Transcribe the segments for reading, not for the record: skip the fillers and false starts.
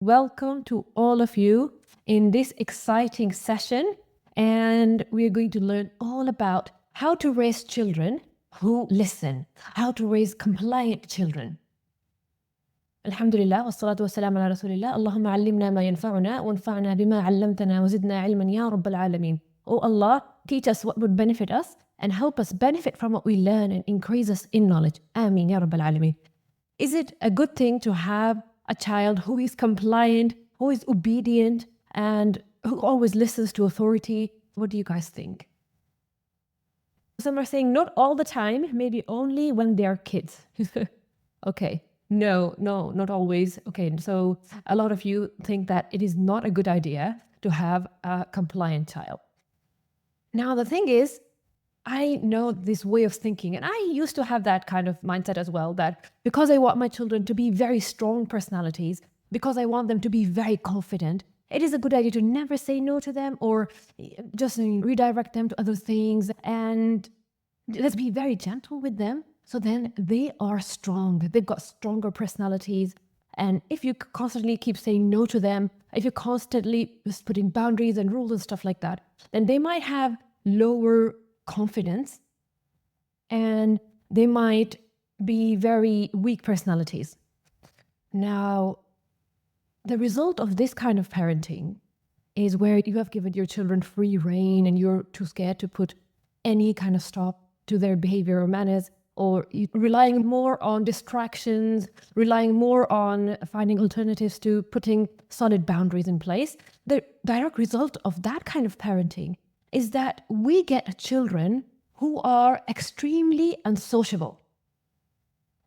Welcome to all of you in this exciting session. And we're going to learn all about how to raise children who listen, how to raise compliant children. Alhamdulillah, wassalatu wassalamu ala rasulillah. Allahumma allimna ma yanfa'una wanfa'na bima 'allamtana wa zidna ilman ya rabbal alameen. Oh Allah, teach us what would benefit us and help us benefit from what we learn and increase us in knowledge. Ameen ya rabbal alameen. Is it a good thing to have a child who is compliant, who is obedient, and who always listens to authority? What do you guys think? Some are saying not all the time, maybe only when they are kids. Okay. No, not always. Okay, so a lot of you think that it is not a good idea to have a compliant child. Now, the thing is, I know this way of thinking, and I used to have that kind of mindset as well, that because I want my children to be very strong personalities, because I want them to be very confident, it is a good idea to never say no to them or just redirect them to other things, and let's be very gentle with them. So then they are strong. They've got stronger personalities. And if you constantly keep saying no to them, if you're constantly just putting boundaries and rules and stuff like that, then they might have lower confidence and they might be very weak personalities. Now, the result of this kind of parenting is where you have given your children free rein and you're too scared to put any kind of stop to their behavior or manners, or relying more on distractions, relying more on finding alternatives to putting solid boundaries in place. The direct result of that kind of parenting is that we get children who are extremely unsociable,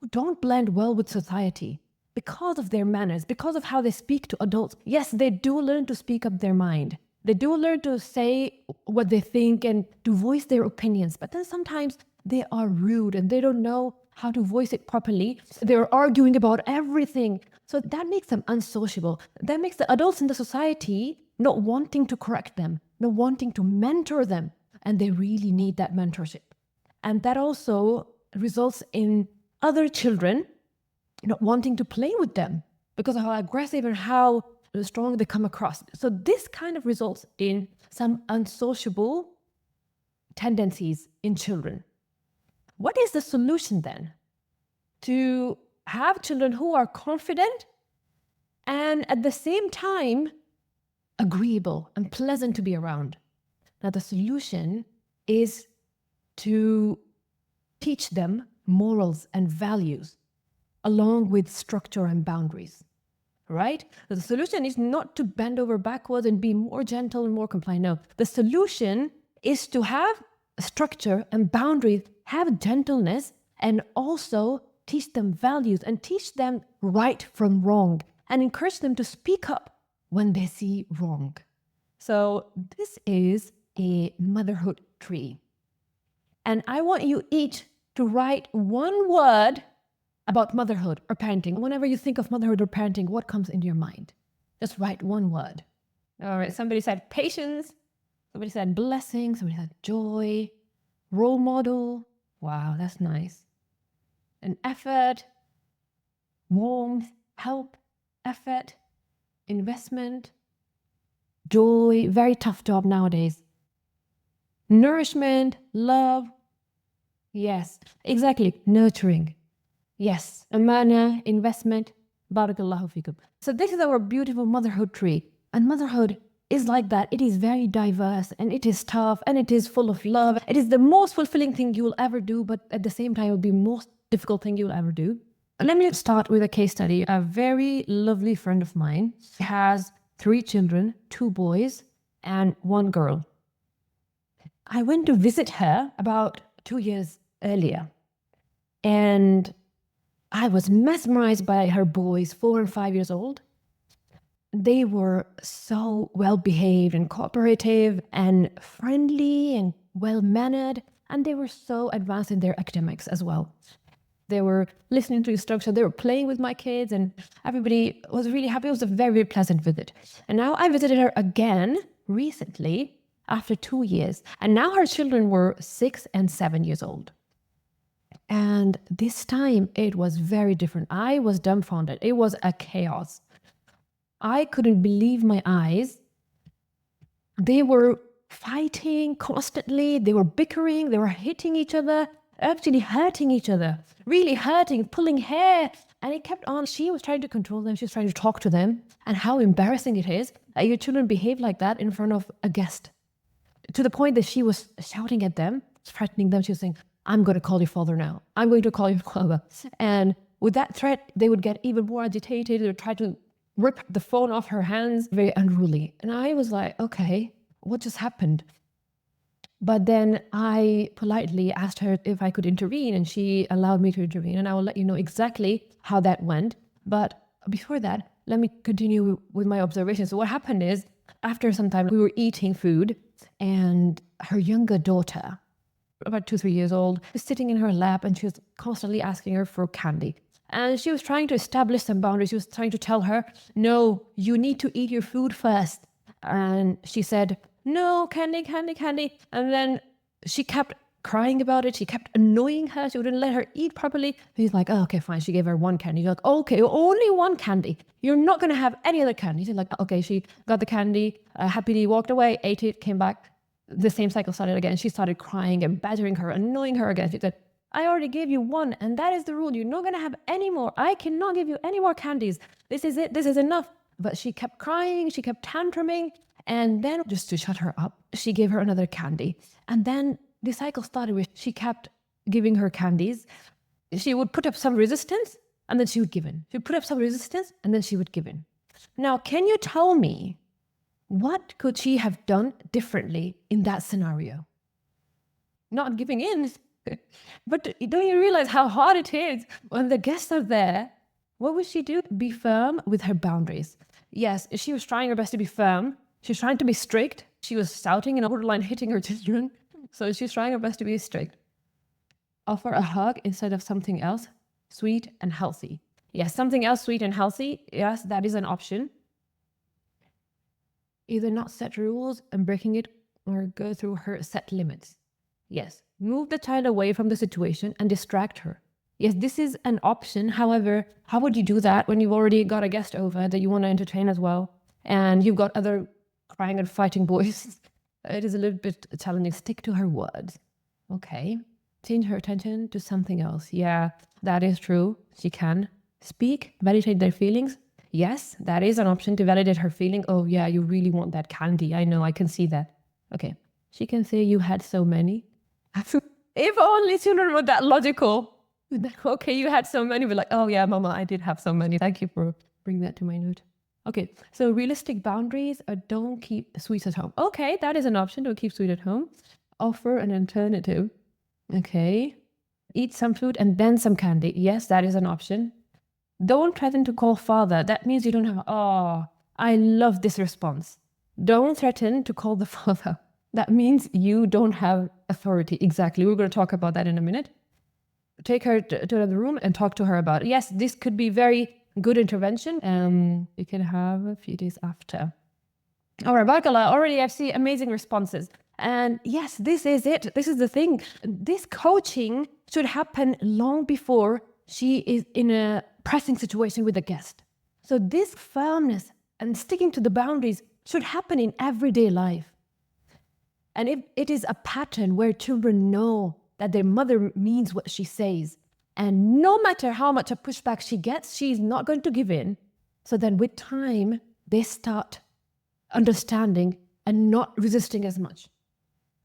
who don't blend well with society because of their manners, because of how they speak to adults. Yes, they do learn to speak up their mind. They do learn to say what they think and to voice their opinions, but then sometimes they are rude and they don't know how to voice it properly. They're arguing about everything. So that makes them unsociable. That makes the adults in the society not wanting to correct them, not wanting to mentor them. And they really need that mentorship. And that also results in other children not wanting to play with them because of how aggressive and how strong they come across. So this kind of results in some unsociable tendencies in children. What is the solution then? To have children who are confident and at the same time agreeable and pleasant to be around. Now, the solution is to teach them morals and values along with structure and boundaries, right? So the solution is not to bend over backwards and be more gentle and more compliant. No, the solution is to have structure and boundaries, have gentleness, and also teach them values and teach them right from wrong and encourage them to speak up when they see wrong. So this is a motherhood tree. And I want you each to write one word about motherhood or parenting. Whenever you think of motherhood or parenting, what comes into your mind? Just write one word. All right, somebody said patience. Somebody said blessing. Somebody said joy. Role model. Wow, that's nice. An effort. Warmth. Help. Effort. Investment. Joy. Very tough job nowadays. Nourishment. Love. Yes, exactly. Nurturing. Yes. Amana. Investment. Barakallahu fikum. So this is our beautiful motherhood tree. And motherhood is like that. It is very diverse and it is tough and it is full of love. It is the most fulfilling thing you will ever do, but at the same time, it will be the most difficult thing you will ever do. Let me start with a case study. A very lovely friend of mine has 3 children, 2 boys and 1 girl. I went to visit her about 2 years earlier and I was mesmerized by her boys, 4 and 5 years old. They were so well-behaved and cooperative and friendly and well-mannered, and they were so advanced in their academics as well. They were listening to instruction, they were playing with my kids, and everybody was really happy. It was a very, very pleasant visit. And now I visited her again recently after 2 years, and now her children were 6 and 7 years old. And this time it was very different. I was dumbfounded. It was a chaos. I couldn't believe my eyes. They were fighting constantly. They were bickering. They were hitting each other, actually hurting each other, really hurting, pulling hair. And it kept on. She was trying to control them. She was trying to talk to them. And how embarrassing it is that your children behave like that in front of a guest. To the point that she was shouting at them, threatening them. She was saying, I'm going to call your father now. I'm going to call your father. And with that threat, they would get even more agitated. They would try to rip the phone off her hands, very unruly. And I was like, okay, what just happened? But then I politely asked her if I could intervene, and she allowed me to intervene. And I will let you know exactly how that went. But before that, let me continue with my observations. So what happened is, after some time, we were eating food, and her younger daughter, about 2-3 years old, was sitting in her lap, and she was constantly asking her for candy. And she was trying to establish some boundaries. She was trying to tell her, no, you need to eat your food first. And she said, no, candy, candy, candy. And then she kept crying about it. She kept annoying her. She wouldn't let her eat properly. He's like, oh, okay, fine. She gave her one candy. He's like, okay, only one candy. You're not going to have any other candy. She's like, okay, she got the candy, happily walked away, ate it, came back. The same cycle started again. She started crying and badgering her, annoying her again. She said, I already gave you one, and that is the rule. You're not going to have any more. I cannot give you any more candies. This is it. This is enough. But she kept crying. She kept tantruming. And then, just to shut her up, she gave her another candy. And then the cycle started with she kept giving her candies. She would put up some resistance, and then she would give in. She would put up some resistance, and then she would give in. Now, can you tell me, what could she have done differently in that scenario? Not giving in. But don't you realize how hard it is when the guests are there? What would she do? Be firm with her boundaries. Yes, she was trying her best to be firm. She was trying to be strict. She was shouting and borderline hitting her children. So she's trying her best to be strict. Offer a hug instead of something else, sweet and healthy. Yes, something else sweet and healthy. Yes, that is an option. Either not set rules and breaking it, or go through her set limits. Yes, move the child away from the situation and distract her. Yes, this is an option. However, how would you do that when you've already got a guest over that you want to entertain as well, and you've got other crying and fighting boys? It is a little bit challenging. Stick to her words. Okay. Change her attention to something else. Yeah, that is true. She can speak, validate their feelings. Yes, that is an option, to validate her feeling. Oh yeah, you really want that candy. I know, I can see that. Okay. She can say, you had so many. If only children were that logical. Okay, you had so many. We're like, oh yeah, mama, I did have so many. Thank you for bringing that to my note. Okay, so realistic boundaries are don't keep sweets at home. Okay, that is an option. Don't keep sweet at home. Offer an alternative. Okay. Eat some food and then some candy. Yes, that is an option. Don't threaten to call father. That means you don't have, oh, I love this response. Don't threaten to call the father. That means you don't have authority. Exactly. We're going to talk about that in a minute. Take her to another room and talk to her about it. Yes, this could be very good intervention. You can have a few days after. All right, Barakallah, already I see amazing responses. And yes, this is it. This is the thing. This coaching should happen long before she is in a pressing situation with a guest. So this firmness and sticking to the boundaries should happen in everyday life. And if it is a pattern where children know that their mother means what she says, and no matter how much a pushback she gets, she's not going to give in. So then with time, they start understanding and not resisting as much.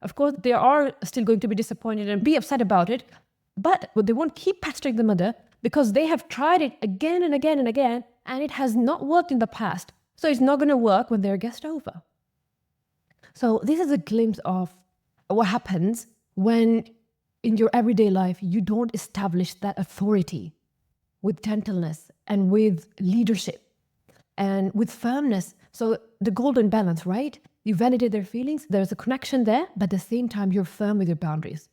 Of course, they are still going to be disappointed and be upset about it, but they won't keep pestering the mother because they have tried it again and again and again, and it has not worked in the past. So it's not going to work when they're guest over. So this is a glimpse of what happens when in your everyday life, you don't establish that authority with gentleness and with leadership and with firmness. So the golden balance, right? You validate their feelings. There's a connection there, but at the same time, you're firm with your boundaries.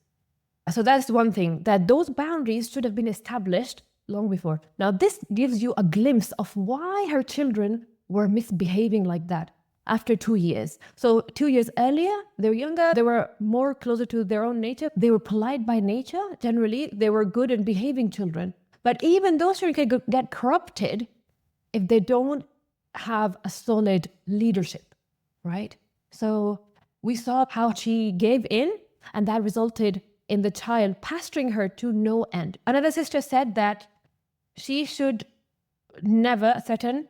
So that's one thing, that those boundaries should have been established long before. Now, this gives you a glimpse of why her children were misbehaving like that after 2 years. So 2 years earlier, they were younger, they were more closer to their own nature. They were polite by nature. Generally, they were good and behaving children. But even those children can get corrupted if they don't have a solid leadership, right? So we saw how she gave in, and that resulted in the child pastoring her to no end. Another sister said that she should never threaten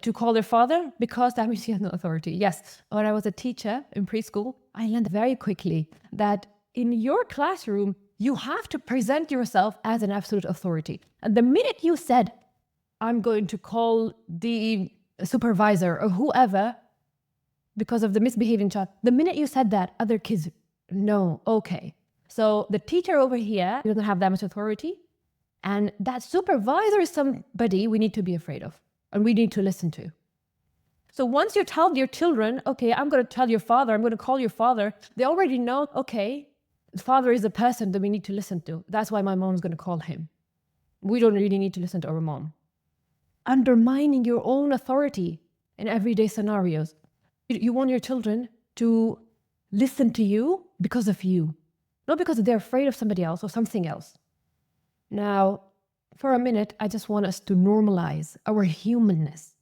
to call their father because that means she has no authority. Yes, when I was a teacher in preschool, I learned very quickly that in your classroom, you have to present yourself as an absolute authority. And the minute you said, I'm going to call the supervisor or whoever because of the misbehaving child, the minute you said that, other kids know, okay. So the teacher over here doesn't have that much authority. And that supervisor is somebody we need to be afraid of and we need to listen to. So once you tell your children, okay, I'm going to tell your father, I'm going to call your father, they already know, okay, the father is a person that we need to listen to. That's why my mom's going to call him. We don't really need to listen to our mom. Undermining your own authority in everyday scenarios. You want your children to listen to you because of you, not because they're afraid of somebody else or something else. Now, for a minute, I just want us to normalize our humanness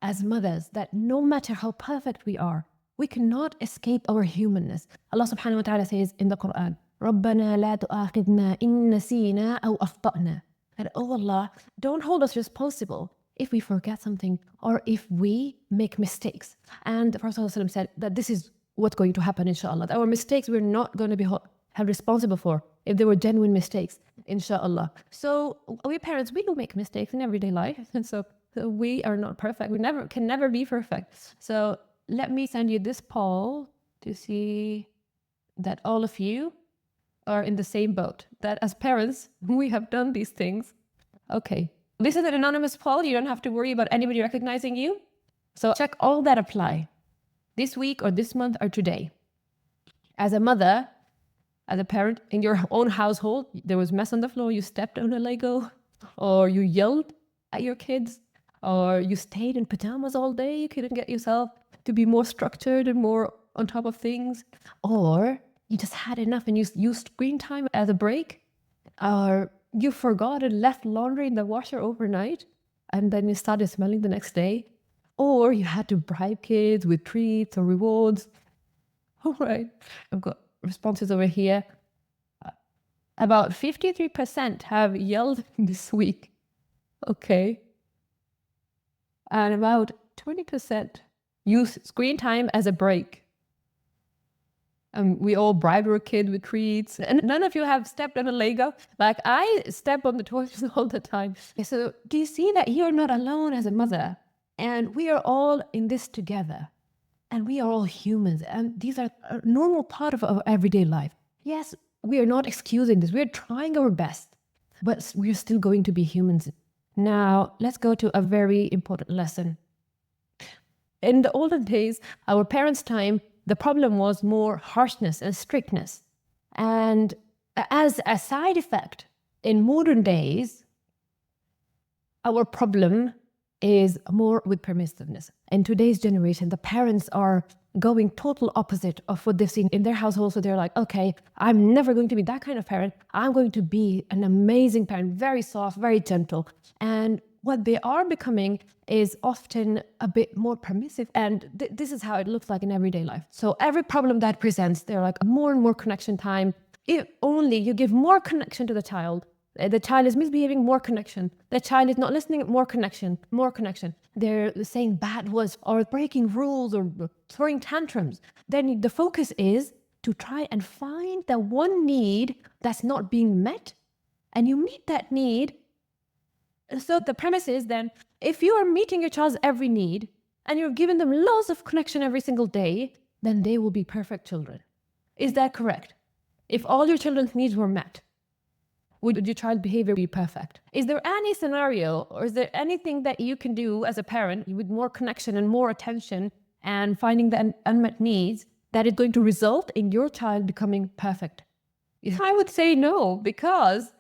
as mothers, that no matter how perfect we are, we cannot escape our humanness. Allah subhanahu wa ta'ala says in the Quran, رَبَّنَا لَا تُؤَاخِذْنَا إِن نَسِينَا أَوْ أَخْطَأْنَا. And oh Allah, don't hold us responsible if we forget something or if we make mistakes. And the Prophet ﷺ said that this is what's going to happen, inshallah. That our mistakes we're not going to be held responsible for if they were genuine mistakes, inshallah. So we parents, we do make mistakes in everyday life. And so we are not perfect. We can never be perfect. So let me send you this poll to see that all of you are in the same boat. That as parents, we have done these things. Okay. This is an anonymous poll. You don't have to worry about anybody recognizing you. So check all that apply this week or this month or today. As a mother, as a parent in your own household, there was mess on the floor, you stepped on a Lego, or you yelled at your kids, or you stayed in pajamas all day, you couldn't get yourself to be more structured and more on top of things, or you just had enough and you used screen time as a break, or you forgot and left laundry in the washer overnight, and then you started smelling the next day, or you had to bribe kids with treats or rewards. All right, I've got responses over here. About 53% have yelled this week. Okay. And about 20% use screen time as a break. We all bribe our kid with treats. And none of you have stepped on a Lego. Like I step on the toys all the time. So do you see that you're not alone as a mother? And we are all in this together. And we are all humans, and these are a normal part of our everyday life. Yes, we are not excusing this. We're trying our best, but we're still going to be humans. Now, let's go to a very important lesson. In the olden days, our parents' time, the problem was more harshness and strictness. And as a side effect, in modern days, our problem is more with permissiveness. In today's generation, the parents are going total opposite of what they've seen in their household. So they're like, okay, I'm never going to be that kind of parent. I'm going to be an amazing parent, very soft, very gentle. And what they are becoming is often a bit more permissive. And this is how it looks like in everyday life. So every problem that presents, they're like more and more connection time. If only you give more connection to the child is misbehaving, more connection. The child is not listening, more connection, more connection. They're saying bad words or breaking rules or throwing tantrums. Then the focus is to try and find the one need that's not being met, and you meet that need. So the premise is then, if you are meeting your child's every need and you're giving them lots of connection every single day, then they will be perfect children. Is that correct? If all your children's needs were met, would your child's behavior be perfect? Is there any scenario or is there anything that you can do as a parent with more connection and more attention and finding the unmet needs that is going to result in your child becoming perfect? I would say no, because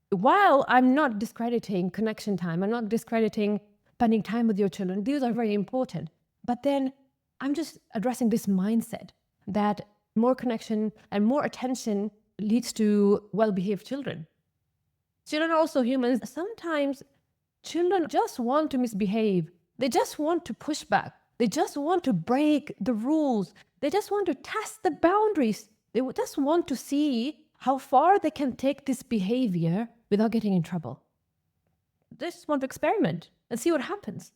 while I'm not discrediting connection time, I'm not discrediting spending time with your children, these are very important. But then I'm just addressing this mindset that more connection and more attention leads to well-behaved children. Children are also humans. Sometimes children just want to misbehave They just want to push back. They just want to break the rules. They just want to test the boundaries. They just want to see how far they can take this behavior without getting in trouble. They just want to experiment and see what happens.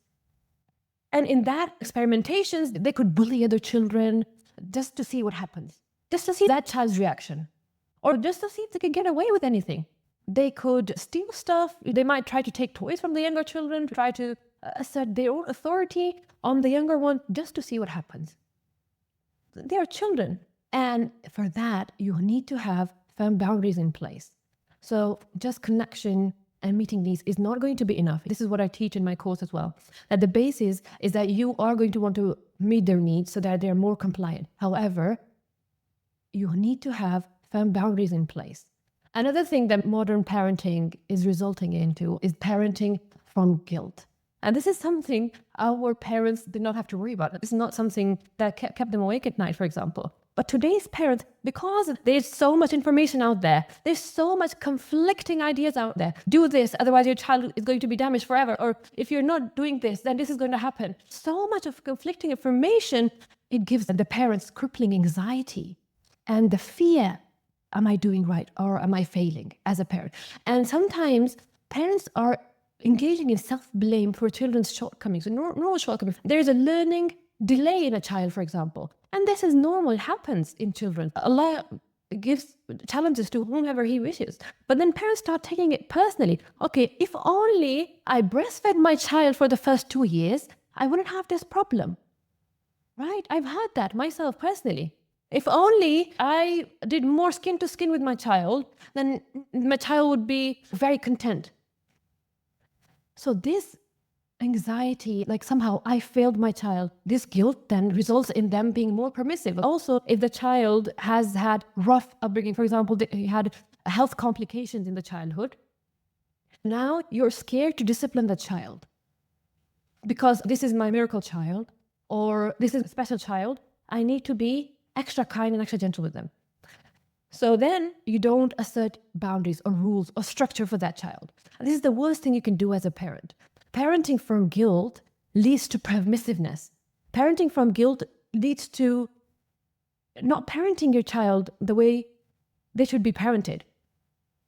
And in that experimentations, they could bully other children just to see what happens, just to see that child's reaction, or just to see if they can get away with anything. They could steal stuff. They might try to take toys from the younger children, try to assert their own authority on the younger one, just to see what happens. They are children. And for that, you need to have firm boundaries in place. So just connection and meeting needs is not going to be enough. This is what I teach in my course as well. That the basis is that you are going to want to meet their needs so that they're more compliant. However, you need to have firm boundaries in place. Another thing that modern parenting is resulting into is parenting from guilt. And this is something our parents did not have to worry about. This is not something that kept them awake at night, for example. But today's parents, because there's so much information out there, there's so much conflicting ideas out there. Do this, otherwise your child is going to be damaged forever. Or if you're not doing this, then this is going to happen. So much of conflicting information, it gives the parents crippling anxiety and the fear. Am I doing right or am I failing as a parent? And sometimes parents are engaging in self-blame for children's shortcomings, normal shortcomings. There's a learning delay in a child, for example. And this is normal. It happens in children. Allah gives challenges to whomever He wishes. But then parents start taking it personally. Okay, if only I breastfed my child for the first 2 years, I wouldn't have this problem. Right? I've had that myself personally. If only I did more skin to skin with my child, then my child would be very content. So this anxiety, like somehow I failed my child, this guilt then results in them being more permissive. Also, if the child has had rough upbringing, for example, he had health complications in the childhood, now you're scared to discipline the child because this is my miracle child or this is a special child. I need to be extra kind and extra gentle with them. So then you don't assert boundaries or rules or structure for that child. And this is the worst thing you can do as a parent. Parenting from guilt leads to permissiveness. Parenting from guilt leads to not parenting your child the way they should be parented.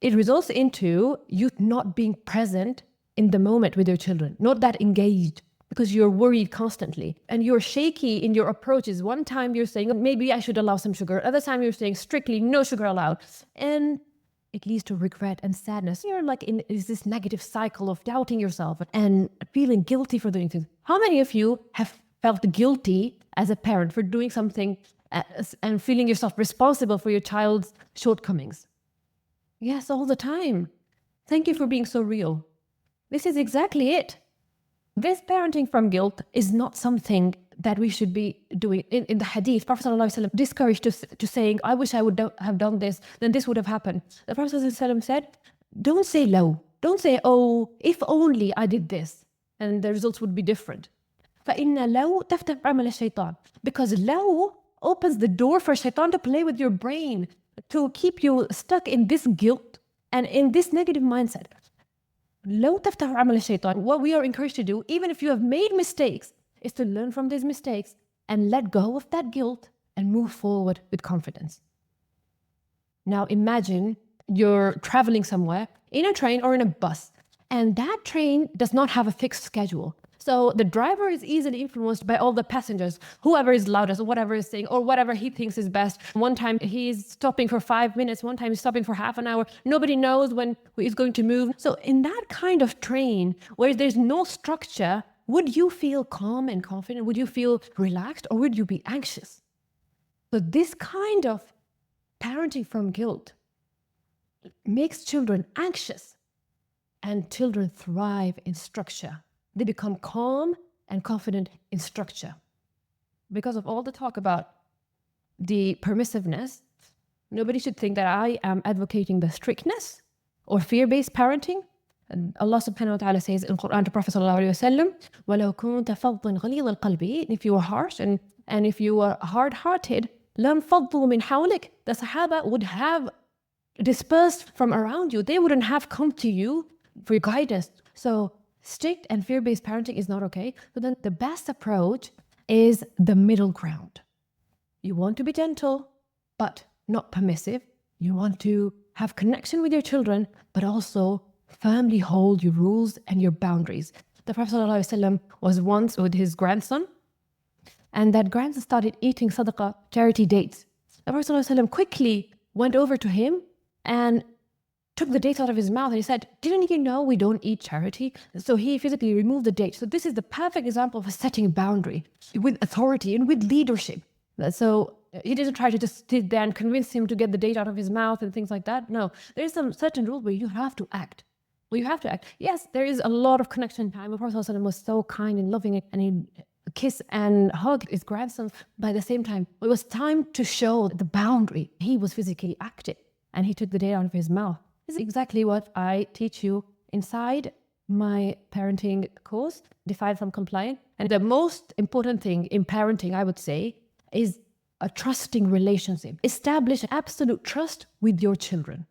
It results into you not being present in the moment with your children, not that engaged, because you're worried constantly and you're shaky in your approaches. One time you're saying, maybe I should allow some sugar. Other time you're saying strictly no sugar allowed. And it leads to regret and sadness. You're like in this negative cycle of doubting yourself and feeling guilty for doing things. How many of you have felt guilty as a parent for doing something and feeling yourself responsible for your child's shortcomings? Yes, all the time. Thank you for being so real. This is exactly it. This parenting from guilt is not something that we should be doing. In the hadith, Prophet ﷺ discouraged to saying, I wish I would have done this, then this would have happened. The Prophet ﷺ said, don't say low. Don't say, oh, if only I did this, and the results would be different. فَإِنَّ لَوْ تَفْتَحْ عَمَلَ الشَّيْطَانِ. Because low opens the door for shaitan to play with your brain, to keep you stuck in this guilt and in this negative mindset. لو تفتح عمل الشيطان. What we are encouraged to do, even if you have made mistakes, is to learn from these mistakes and let go of that guilt and move forward with confidence. Now imagine you're traveling somewhere in a train or in a bus, and that train does not have a fixed schedule. So the driver is easily influenced by all the passengers, whoever is loudest, or whatever is saying, or whatever he thinks is best. One time he's stopping for 5 minutes, one time he's stopping for half an hour. Nobody knows when he's going to move. So in that kind of train, where there's no structure, would you feel calm and confident? Would you feel relaxed, or would you be anxious? So this kind of parenting from guilt makes children anxious, and children thrive in structure. They become calm and confident in structure. Because of all the talk about the permissiveness, nobody should think that I am advocating the strictness or fear-based parenting. And Allah subhanahu wa ta'ala says in Quran to Prophet sallallahu alayhi wa sallam, وَلَوْ كُنْتَ فَضًّا غَلِيظَ الْقَلْبِ. If you were harsh and if you were hard-hearted, لَنْفَضُّوا مِنْ حَوْلِكَ. The Sahaba would have dispersed from around you. They wouldn't have come to you for guidance. So strict and fear-based parenting is not okay. So then the best approach is the middle ground. You want to be gentle, but not permissive. You want to have connection with your children, but also firmly hold your rules and your boundaries. The Prophet ﷺ was once with his grandson, and that grandson started eating sadaqah, charity dates. The Prophet ﷺ quickly went over to him and took the dates out of his mouth, and he said, "Didn't you know we don't eat charity?" So he physically removed the dates. So this is the perfect example of a setting boundary with authority and with leadership. So he didn't try to just sit there and convince him to get the date out of his mouth and things like that. No, there's some certain rules where you have to act. Yes, there is a lot of connection time. The Prophet ﷺ was so kind and loving, and he kiss and hug his grandson. By the same time, it was time to show the boundary. He was physically active, and he took the date out of his mouth. This is exactly what I teach you inside my parenting course, Defiant from Compliant. And the most important thing in parenting, I would say, is a trusting relationship. Establish absolute trust with your children.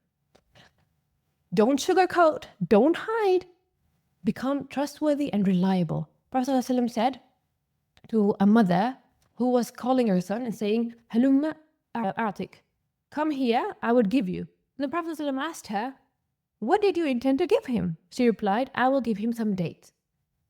Don't sugarcoat, don't hide. Become trustworthy and reliable. Prophet ﷺ said to a mother who was calling her son and saying, "Halumma a'tik, come here, I would give you." And the Prophet ﷺ asked her, "What did you intend to give him?" She replied, "I will give him some dates."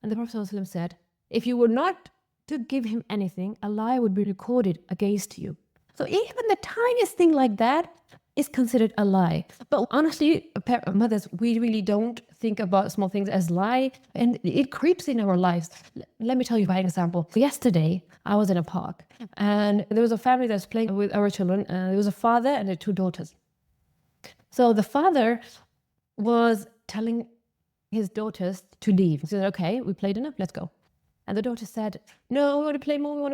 And the Prophet ﷺ said, "If you were not to give him anything, a lie would be recorded against you." So even the tiniest thing like that is considered a lie. But honestly, mothers, we really don't think about small things as lie, and it creeps in our lives. Let me tell you by example. Yesterday, I was in a park, and there was a family that was playing with our children. There was a father and their two daughters. So the father was telling his daughters to leave. He said, "Okay, we played enough, let's go." And the daughter said, "No, we want to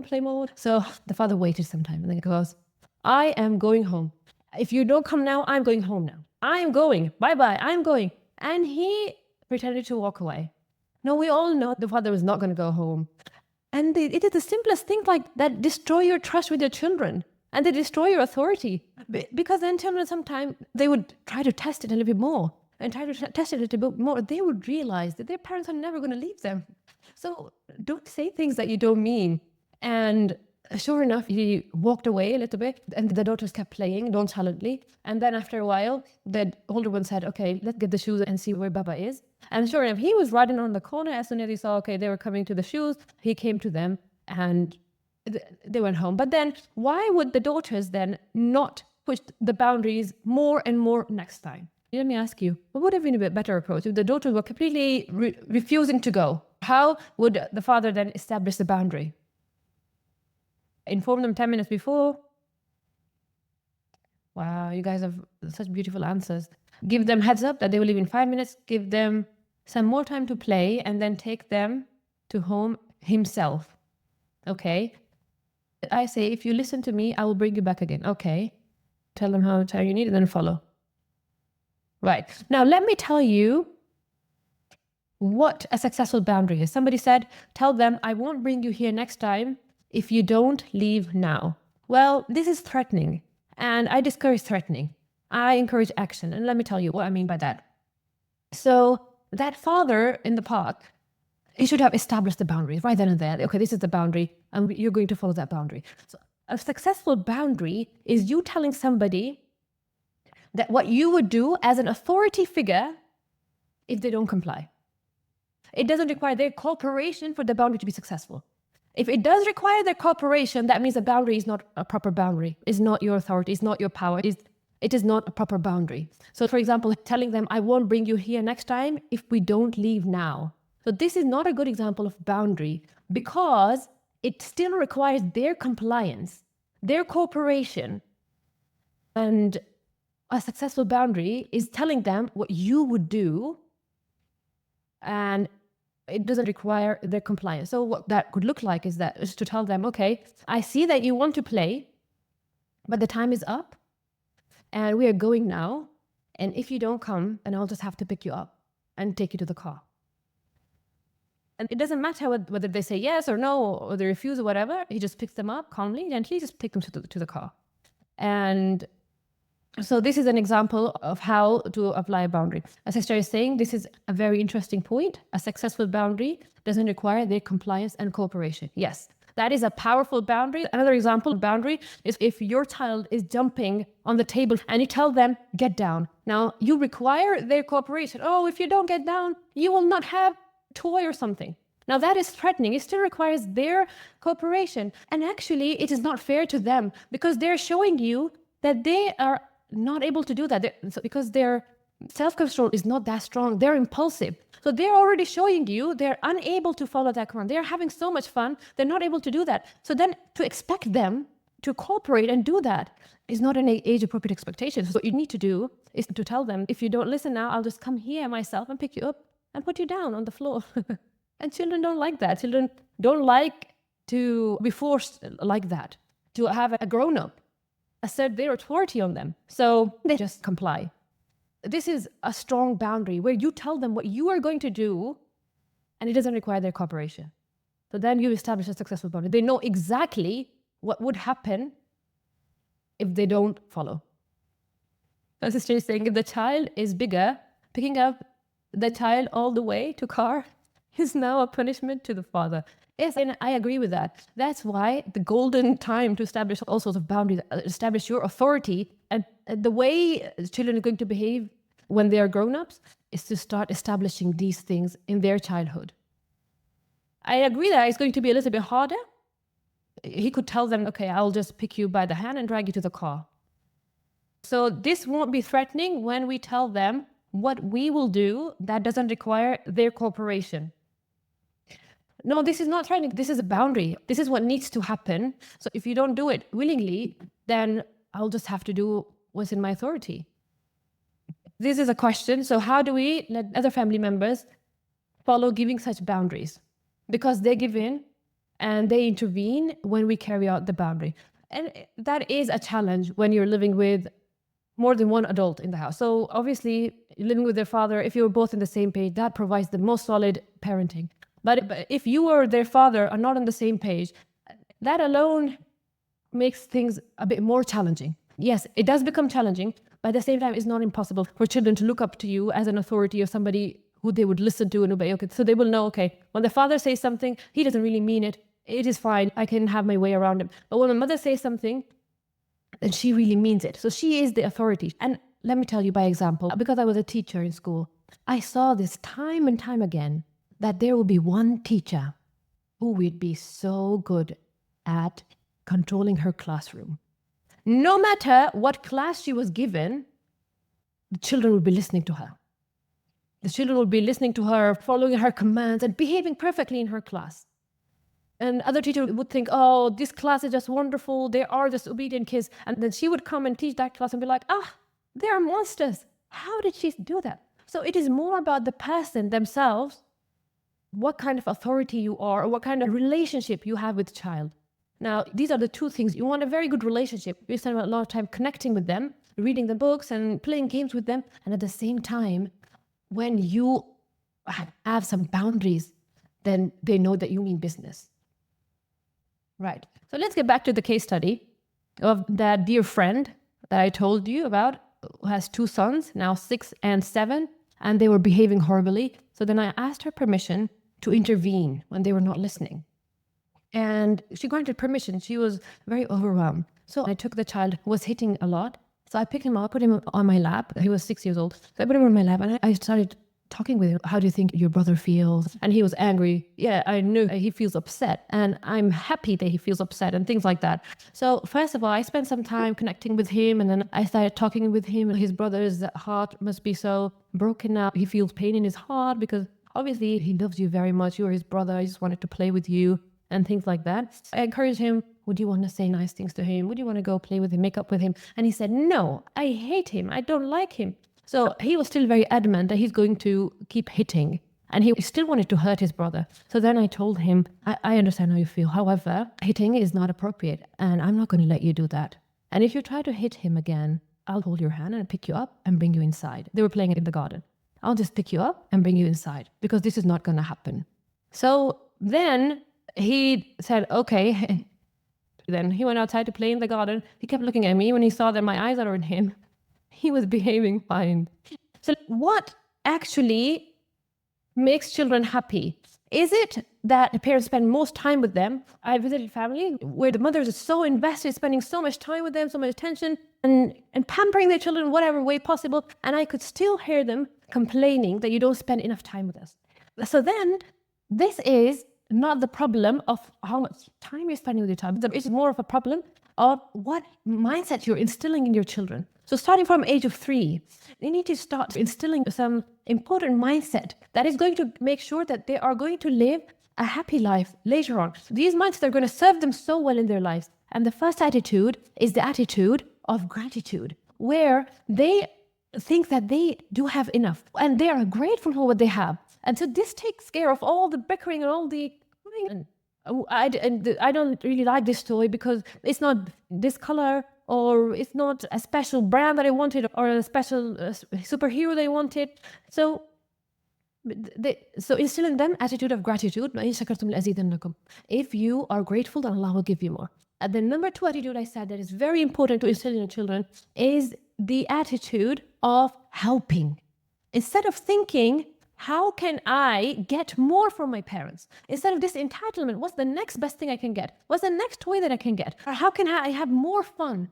play more. So the father waited some time, and then he goes, "I am going home. If you don't come now, I'm going home now. I am going. Bye-bye, I'm going." And he pretended to walk away. No, we all know the father was not going to go home. And it is the simplest things like that destroy your trust with your children. And they destroy your authority. Because then children sometimes, they would try to test it a little bit more. And try to test it a little bit more. They would realize that their parents are never going to leave them. So don't say things that you don't mean. And sure enough, he walked away a little bit, and the daughters kept playing nonchalantly. And then after a while, the older one said, "Okay, let's get the shoes and see where Baba is." And sure enough, he was right around the corner. As soon as he saw, okay, they were coming to the shoes, he came to them and they went home. But then why would the daughters then not push the boundaries more and more next time? Let me ask you, what would have been a bit better approach if the daughters were completely refusing to go? How would the father then establish the boundary? Inform them 10 minutes before? Wow, you guys have such beautiful answers. Give them heads up that they will leave in 5 minutes. Give them some more time to play, and then take them to home himself. Okay. I say, if you listen to me, I will bring you back again. Okay. Tell them how much time you need and then follow. Right. Now, let me tell you what a successful boundary is. Somebody said, tell them, I won't bring you here next time if you don't leave now. Well, this is threatening, and I discourage threatening. I encourage action. And let me tell you what I mean by that. So that father in the park, he should have established the boundaries right then and there. Okay, this is the boundary, and you're going to follow that boundary. So a successful boundary is you telling somebody that what you would do as an authority figure if they don't comply. It doesn't require their cooperation for the boundary to be successful. If it does require their cooperation, that means the boundary is not a proper boundary. It's not your authority. It's not your power. It is not a proper boundary. So for example, telling them, I won't bring you here next time if we don't leave now. So this is not a good example of boundary, because it still requires their compliance, their cooperation. And a successful boundary is telling them what you would do, and it doesn't require their compliance. So what that could look like is to tell them, okay, I see that you want to play, but the time is up and we are going now. And if you don't come, then I'll just have to pick you up and take you to the car. And it doesn't matter whether they say yes or no, or they refuse or whatever. He just picks them up calmly, gently, just take them to the car. And So this is an example of how to apply a boundary. A sister is saying this is a very interesting point. A successful boundary doesn't require their compliance and cooperation. Yes, that is a powerful boundary. Another example of boundary is if your child is jumping on the table and you tell them, get down. Now, you require their cooperation. Oh, if you don't get down, you will not have a toy or something. Now, that is threatening. It still requires their cooperation. And actually, it is not fair to them because they're showing you that they are not able to do that because their self-control is not that strong. They're impulsive. So they're already showing you they're unable to follow that command. They're having so much fun. They're not able to do that. So then to expect them to cooperate and do that is not an age-appropriate expectation. So what you need to do is to tell them, if you don't listen now, I'll just come here myself and pick you up and put you down on the floor. And children don't like that. Children don't like to be forced like that, to have a grown-up assert their authority on them. So they just comply. This is a strong boundary where you tell them what you are going to do and it doesn't require their cooperation. So then you establish a successful boundary. They know exactly what would happen if they don't follow. My sister is saying if the child is bigger, picking up the child all the way to car is now a punishment to the father. Yes, and I agree with that. That's why the golden time to establish all sorts of boundaries, establish your authority, and the way children are going to behave when they are grown-ups is to start establishing these things in their childhood. I agree that it's going to be a little bit harder. He could tell them, okay, I'll just pick you by the hand and drag you to the car. So this won't be threatening when we tell them what we will do that doesn't require their cooperation. No, this is not threatening. This is a boundary. This is what needs to happen. So if you don't do it willingly, then I'll just have to do what's in my authority. This is a question. So how do we let other family members follow giving such boundaries? Because they give in and they intervene when we carry out the boundary. And that is a challenge when you're living with more than one adult in the house. So obviously, living with their father, if you're both on the same page, that provides the most solid parenting. But if you or their father are not on the same page, that alone makes things a bit more challenging. Yes, it does become challenging, but at the same time, it's not impossible for children to look up to you as an authority or somebody who they would listen to and obey. Okay, so they will know, okay, when the father says something, he doesn't really mean it. It is fine. I can have my way around it. But when my mother says something, then she really means it. So she is the authority. And let me tell you by example, because I was a teacher in school, I saw this time and time again, that there will be one teacher who would be so good at controlling her classroom. No matter what class she was given, the children would be listening to her. The children would be listening to her, following her commands and behaving perfectly in her class. And other teachers would think, oh, this class is just wonderful. They are just obedient kids. And then she would come and teach that class and be like, they are monsters. How did she do that? So it is more about the person themselves, what kind of authority you are, or what kind of relationship you have with the child. Now, these are the two things. You want a very good relationship. You spend a lot of time connecting with them, reading the books and playing games with them. And at the same time, when you have some boundaries, then they know that you mean business. Right. So let's get back to the case study of that dear friend that I told you about, who has two sons, now 6 and 7, and they were behaving horribly. So then I asked her permission to intervene when they were not listening. And she granted permission. She was very overwhelmed. So I took the child who was hitting a lot. So I picked him up, put him on my lap. He was 6 years old. So I put him on my lap and I started talking with him. How do you think your brother feels? And he was angry. Yeah, I knew he feels upset. And I'm happy that he feels upset and things like that. So first of all, I spent some time connecting with him. And then I started talking with him. His brother's heart must be so broken up. He feels pain in his heart because obviously he loves you very much. You're his brother. He just wanted to play with you and things like that. I encouraged him. Would you want to say nice things to him? Would you want to go play with him, make up with him? And he said, no, I hate him. I don't like him. So he was still very adamant that he's going to keep hitting. And he still wanted to hurt his brother. So then I told him, I understand how you feel. However, hitting is not appropriate. And I'm not going to let you do that. And if you try to hit him again, I'll hold your hand and pick you up and bring you inside. They were playing in the garden. I'll just pick you up and bring you inside because this is not going to happen. So then he said, okay. Then he went outside to play in the garden. He kept looking at me when he saw that my eyes are on him. he was behaving fine. So what actually makes children happy? Is it that the parents spend most time with them? I visited family where the mothers are so invested, spending so much time with them, so much attention, and pampering their children in whatever way possible. And I could still hear them complaining that you don't spend enough time with us. So then this is not the problem of how much time you're spending with your child. It's more of a problem of what mindset you're instilling in your children. So starting from age of 3, you need to start instilling some important mindset that is going to make sure that they are going to live a happy life later on. These mindsets are going to serve them so well in their lives. And the first attitude is the attitude of gratitude, where they think that they do have enough and they are grateful for what they have. And so this takes care of all the bickering and all the... I don't really like this toy because it's not this color, or it's not a special brand that I wanted, or a special superhero that I wanted. So instill in them attitude of gratitude. If you are grateful, then Allah will give you more. And the number 2 attitude I said that is very important to instill in your children is the attitude of helping. Instead of thinking, how can I get more from my parents? Instead of this entitlement, what's the next best thing I can get? What's the next toy that I can get? Or how can I have more fun?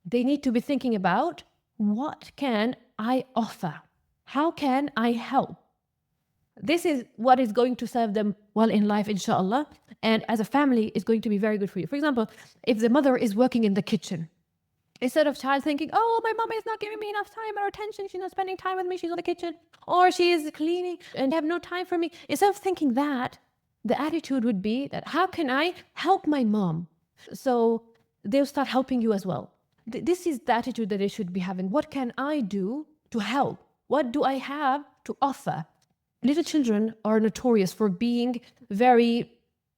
They need to be thinking about, what can I offer? How can I help? This is what is going to serve them well in life, inshallah. And as a family, it's going to be very good for you. For example, if the mother is working in the kitchen, instead of child thinking, oh, my mom is not giving me enough time or attention, she's not spending time with me, she's in the kitchen, or she is cleaning and have no time for me. Instead of thinking that, the attitude would be that, how can I help my mom? So they'll start helping you as well. This is the attitude that they should be having. What can I do to help? What do I have to offer? Little children are notorious for being very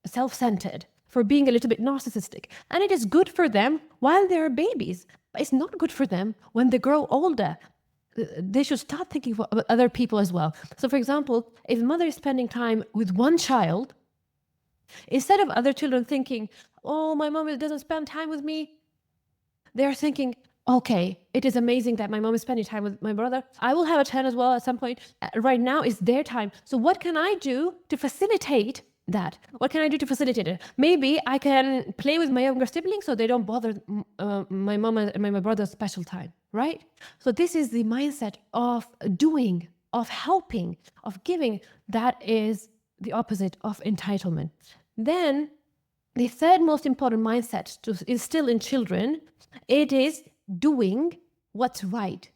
self-centered, for being a little bit narcissistic. And it is good for them while they're babies. But it's not good for them when they grow older. They should start thinking about other people as well. So for example, if mother is spending time with one child, instead of other children thinking, oh, my mom doesn't spend time with me, they're thinking, okay, it is amazing that my mom is spending time with my brother. I will have a turn as well at some point. Right now is their time. So what can I do to facilitate that? What can I do to facilitate it? Maybe I can play with my younger siblings so they don't bother my mom and my brother's special time, right? So this is the mindset of doing, of helping, of giving. That is the opposite of entitlement. Then the third most important mindset to instill in children, it is doing what's right.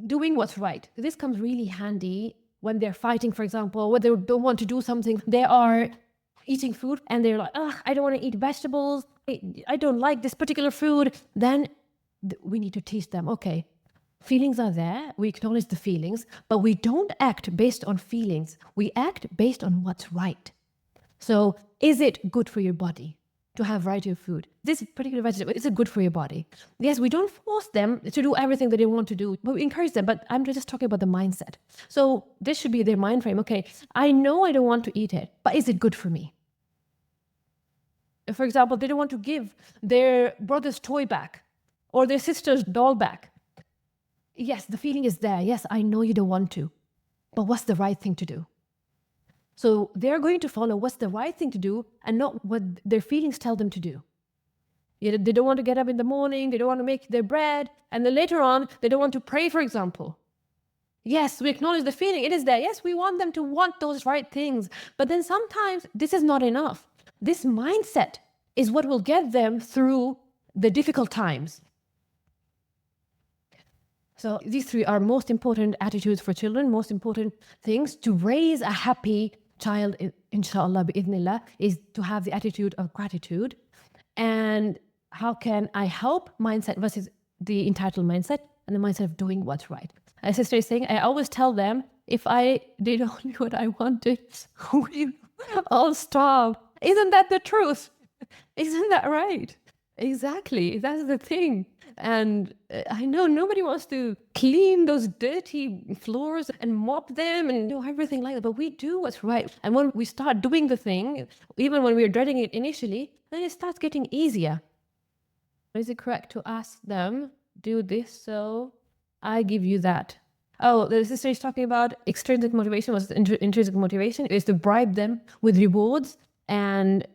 Doing what's right. This comes really handy when they're fighting, for example, when they don't want to do something. They are eating food and they're like, I don't want to eat vegetables. I don't like this particular food. Then we need to teach them, okay, feelings are there. We acknowledge the feelings, but we don't act based on feelings. We act based on what's right. So is it good for your body to have variety of food? This particular vegetable, is it good for your body? Yes, we don't force them to do everything that they want to do, but we encourage them. But I'm just talking about the mindset. So this should be their mind frame. Okay, I know I don't want to eat it, but is it good for me? For example, they don't want to give their brother's toy back or their sister's doll back. Yes, the feeling is there. Yes, I know you don't want to, but what's the right thing to do? So they're going to follow what's the right thing to do and not what their feelings tell them to do. They don't want to get up in the morning, they don't want to make their bread, and then later on, they don't want to pray, for example. Yes, we acknowledge the feeling, it is there. Yes, we want them to want those right things. But then sometimes this is not enough. This mindset is what will get them through the difficult times. So these 3 are most important attitudes for children, most important things to raise a happy child, inshallah, bi'idhnillah, is to have the attitude of gratitude. And how can I help mindset versus the entitled mindset and the mindset of doing what's right. My sister is saying, I always tell them, if I did only what I wanted, we all starve. Isn't that the truth? Isn't that right? Exactly. That's the thing. And I know nobody wants to clean those dirty floors and mop them and do everything like that, but we do what's right. And when we start doing the thing, even when we're dreading it initially, then it starts getting easier. Is it correct to ask them, do this so I give you that. Oh, the sister is talking about extrinsic motivation versus intrinsic motivation is to bribe them with rewards. And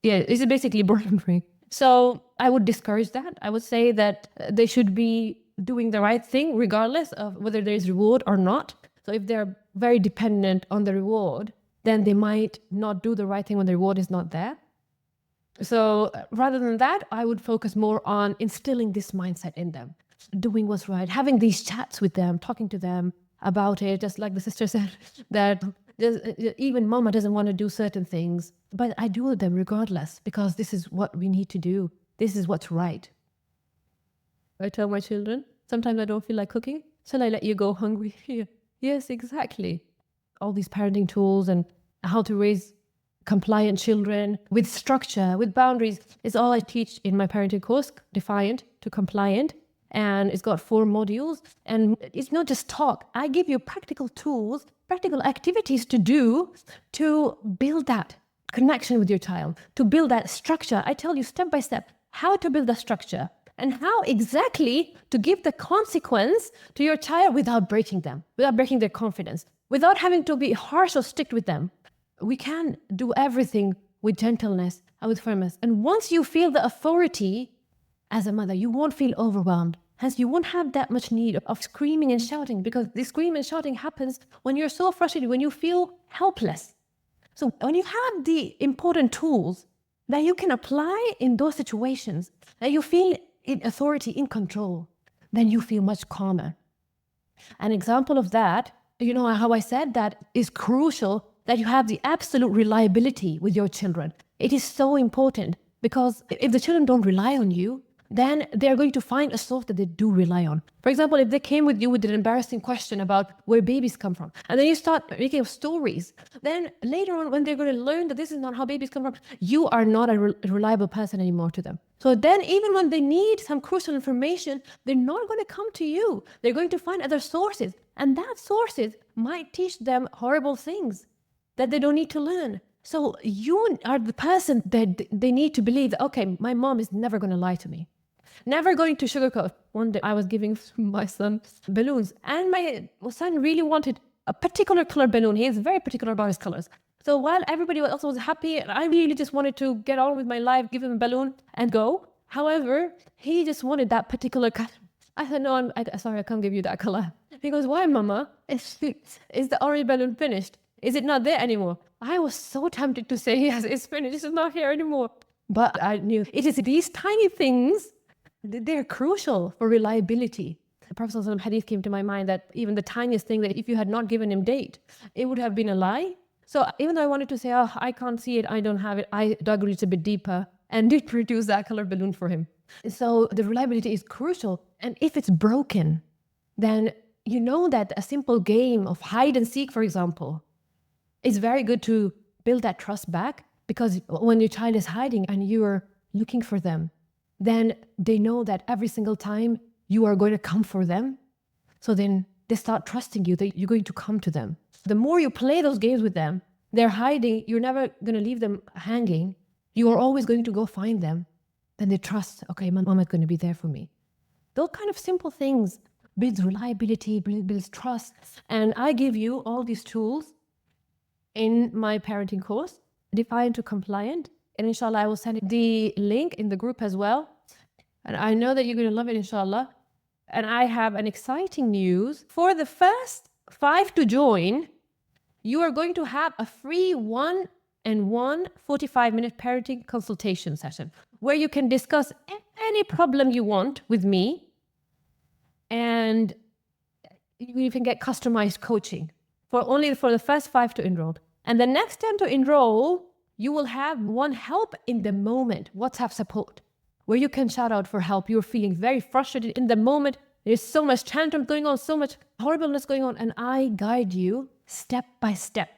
yeah, it's basically bribery. So I would discourage that. I would say that they should be doing the right thing regardless of whether there is reward or not. So if they're very dependent on the reward, then they might not do the right thing when the reward is not there. So rather than that, I would focus more on instilling this mindset in them, doing what's right, having these chats with them, talking to them about it, just like the sister said, that even mama doesn't want to do certain things, but I do them regardless because this is what we need to do. This is what's right. I tell my children, sometimes I don't feel like cooking, shall I let you go hungry here? Yes, exactly. All these parenting tools and how to raise compliant children with structure, with boundaries, is all I teach in my parenting course, Defiant to Compliant. And it's got 4 modules. And it's not just talk. I give you practical tools, practical activities to do to build that connection with your child, to build that structure. I tell you step by step how to build that structure and how exactly to give the consequence to your child without breaking them, without breaking their confidence, without having to be harsh or strict with them. We can do everything with gentleness and with firmness. And once you feel the authority as a mother, you won't feel overwhelmed. Hence, you won't have that much need of screaming and shouting, because the screaming and shouting happens when you're so frustrated, when you feel helpless. So when you have the important tools that you can apply in those situations, that you feel in authority, in control, then you feel much calmer. An example of that, you know how I said that is crucial, that you have the absolute reliability with your children. It is so important, because if the children don't rely on you, then they're going to find a source that they do rely on. For example, if they came with you with an embarrassing question about where babies come from, and then you start making up stories, then later on when they're going to learn that this is not how babies come from, you are not a reliable person anymore to them. So then even when they need some crucial information, they're not going to come to you. They're going to find other sources. And that sources might teach them horrible things that they don't need to learn. So you are the person that they need to believe that, okay, my mom is never going to lie to me. Never going to sugarcoat. One day I was giving my son balloons, and my son really wanted a particular color balloon. He is very particular about his colors. So while everybody else was happy, and I really just wanted to get on with my life, give him a balloon and go. However, he just wanted that particular color. I said, no, sorry, I can't give you that color. He goes, why, mama? Is the orange balloon finished? Is it not there anymore? I was so tempted to say, yes, it's finished. It's not here anymore. But I knew it is these tiny things, they're crucial for reliability. The Prophet ﷺ hadith came to my mind that even the tiniest thing, that if you had not given him date, it would have been a lie. So even though I wanted to say, oh, I can't see it, I don't have it, I dug roots a bit deeper and did produce that color balloon for him. So the reliability is crucial. And if it's broken, then you know that a simple game of hide and seek, for example, is very good to build that trust back, because when your child is hiding and you are looking for them, then they know that every single time you are going to come for them. So then they start trusting you that you're going to come to them. The more you play those games with them, they're hiding, you're never going to leave them hanging. You are always going to go find them. Then they trust, okay, my mom is going to be there for me. Those kind of simple things builds reliability, builds trust. And I give you all these tools in my parenting course, Defiant to Compliant. And inshallah, I will send the link in the group as well. And I know that you're going to love it, inshallah. And I have an exciting news. For the first 5 to join, you are going to have a free 1-on-1 45-minute parenting consultation session where you can discuss any problem you want with me. And you even get customized coaching for the first 5 to enroll. And the next 10 to enroll, you will have one help in the moment, WhatsApp support, where you can shout out for help. You're feeling very frustrated in the moment. There's so much tantrum going on, so much horribleness going on. And I guide you step by step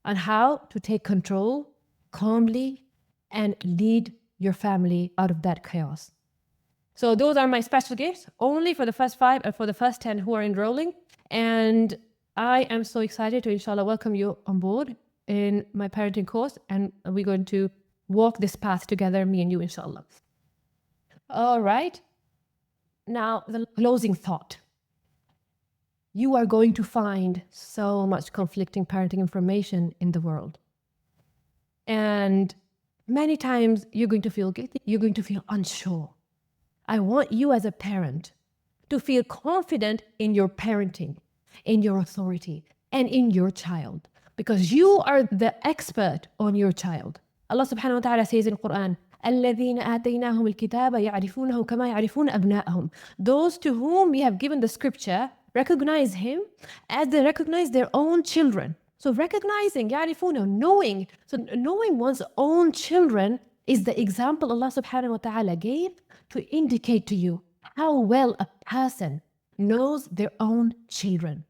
on how to take control calmly and lead your family out of that chaos. So those are my special gifts, only for the first 5 and for the first 10 who are enrolling. And I am so excited to, inshallah, welcome you on board in my parenting course. And we're going to walk this path together, me and you, inshallah. All right. Now, the closing thought. you are going to find so much conflicting parenting information in the world. And many times you're going to feel guilty, you're going to feel unsure. I want you as a parent to feel confident in your parenting, in your authority, and in your child, because you are the expert on your child. Allah subhanahu wa ta'ala says in the Quran, الَّذِينَ آتَيْنَاهُمُ الْكِتَابَ يَعْرِفُونَهُ كَمَا يَعْرِفُونَ أَبْنَاءَهُم. Those to whom we have given the scripture recognize him as they recognize their own children. So recognizing, يعرفونه, knowing. So knowing one's own children is the example Allah subhanahu wa ta'ala gave to indicate to you how well a person knows their own children.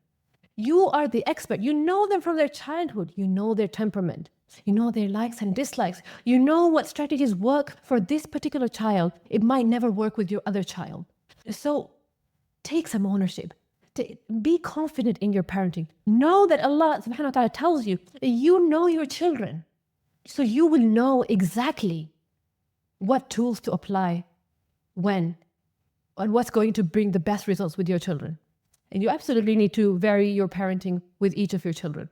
You are the expert. You know them from their childhood. You know their temperament. You know their likes and dislikes. You know what strategies work for this particular child. It might never work with your other child. So take some ownership. Be confident in your parenting. Know that Allah subhanahu wa ta'ala tells you that you know your children. So you will know exactly what tools to apply, when, and what's going to bring the best results with your children. And you absolutely need to vary your parenting with each of your children